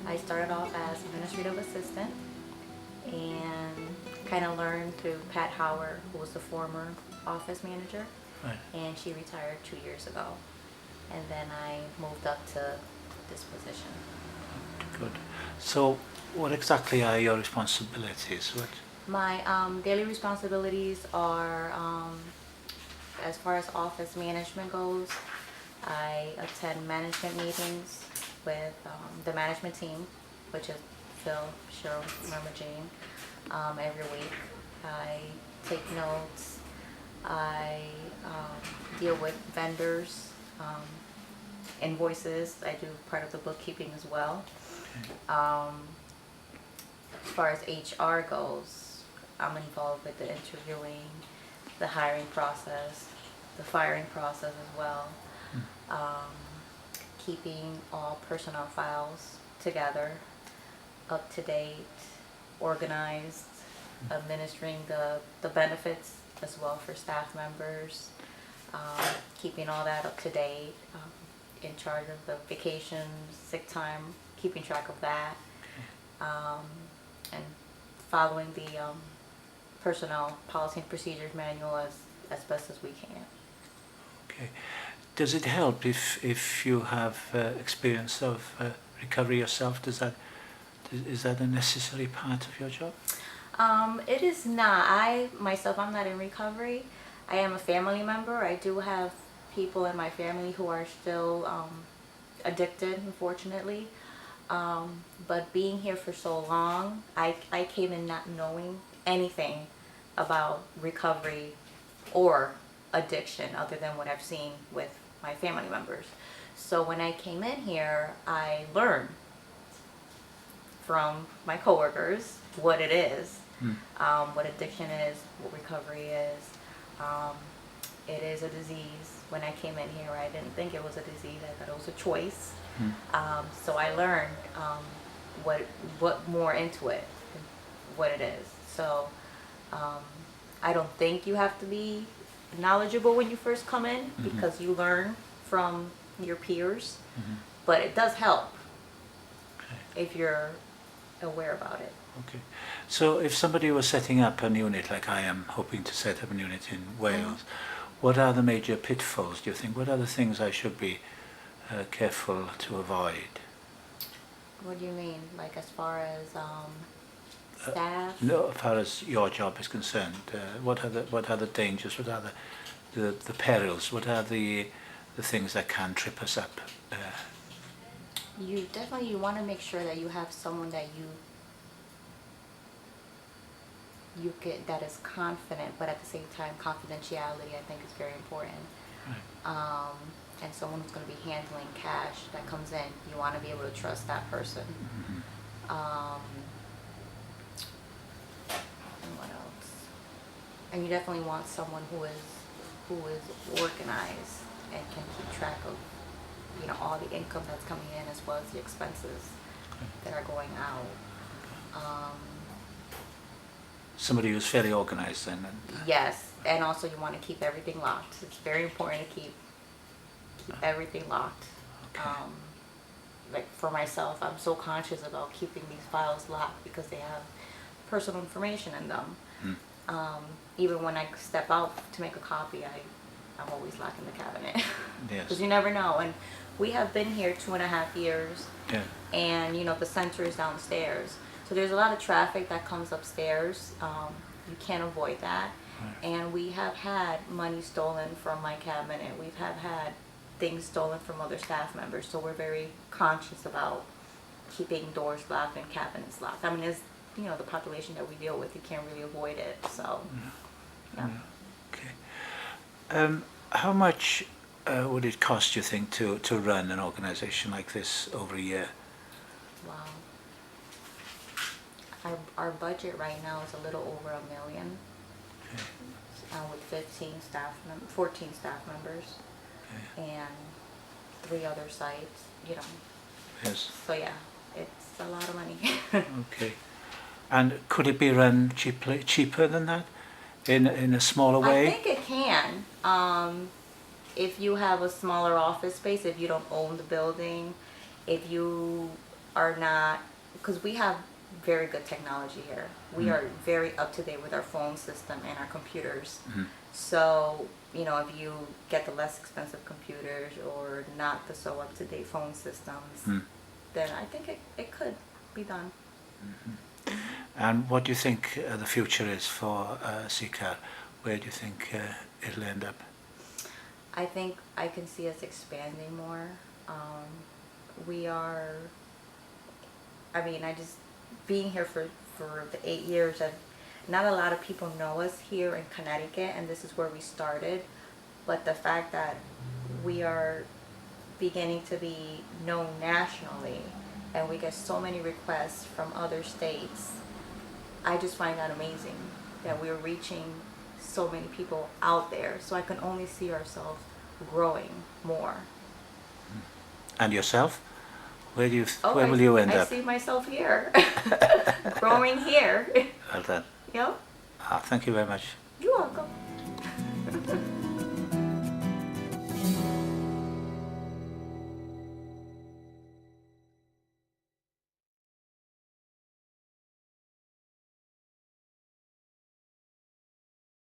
I started off as administrative assistant and kind of learned through Pat Howard, who was the former office manager, Right. and she retired 2 years ago. And then I moved up to this position. Good. So, what exactly are your responsibilities? What? My daily responsibilities are, as far as office management goes, I attend management meetings with the management team, which is Phil, Cheryl, Mama Jane, every week. I take notes. I deal with vendors, invoices. I do part of the bookkeeping as well. As far as HR goes, I'm involved with the interviewing, the hiring process, the firing process as well. Keeping all personnel files together, up to date, organized, administering the benefits as well for staff members, keeping all that up to date, in charge of the vacations, sick time, keeping track of that, and following the personnel policy and procedures manual as best as we can. Okay. Does it help if you have experience of recovery yourself? Is that a necessary part of your job? It is not. I'm not in recovery. I am a family member. I do have people in my family who are still addicted, unfortunately. But being here for so long, I came in not knowing anything about recovery or addiction other than what I've seen with my family members. So when I came in here, I learned from my coworkers what it is, what addiction is, what recovery is. It is a disease. When I came in here, I didn't think it was a disease. I thought it was a choice. So I learned what more into it, what it is. So I don't think you have to be knowledgeable when you first come in, because you learn from your peers, but it does help if you're aware about it. Okay. So if somebody was setting up a unit like I am hoping to set up a unit in Wales, what are the major pitfalls, do you think? What are the things I should be careful to avoid? What do you mean? Like as far as staff? No, as far as your job is concerned, what are the dangers? What are the perils? What are the things that can trip us up? You want to make sure that you have someone that you get that is confident, but at the same time, confidentiality I think is very important. Right. And someone who's going to be handling cash that comes in, you want to be able to trust that person. And what else? And you definitely want someone who is organized and can keep track of, all the income that's coming in as well as the expenses that are going out. Somebody who's fairly organized then. Yes, and also you want to keep everything locked. It's very important to keep everything locked. Okay. Like for myself, I'm so conscious about keeping these files locked because they have personal information in them. Even when I step out to make a copy, I'm always locking the cabinet. Yes. Because you never know. And we have been here 2.5 years, Yeah. and the center is downstairs. So there's a lot of traffic that comes upstairs. You can't avoid that. Right. And we have had money stolen from my cabinet. We've had things stolen from other staff members. So we're very conscious about keeping doors locked and cabinets locked. I mean, it's, the population that we deal with, you can't really avoid it. So, yeah. Okay. How much would it cost, you think, to run an organization like this over a year? Wow. Our budget right now is a little over $1 million, Okay. with 14 staff members, Okay. and 3 other sites. Yes. So yeah, it's a lot of money. Okay. And could it be run cheaper than that, in a smaller way? I think it can. If you have a smaller office space, if you don't own the building, if you are not, because we have very good technology here. We are very up to date with our phone system and our computers. So, you know, if you get the less expensive computers or not the so up to date phone systems, then I think it could be done. And what do you think the future is for CCAR? Where do you think it'll end up? I think I can see us expanding more. We are, I mean, I just, being here for the 8 years, not a lot of people know us here in Connecticut, and this is where we started. But the fact that we are beginning to be known nationally, and we get so many requests from other states, I just find that amazing, that we're reaching so many people out there. So I can only see ourselves growing more. And yourself? Where Oh, will you end I up? see myself here, growing here. Well done. Yep. Thank you very much. You're welcome.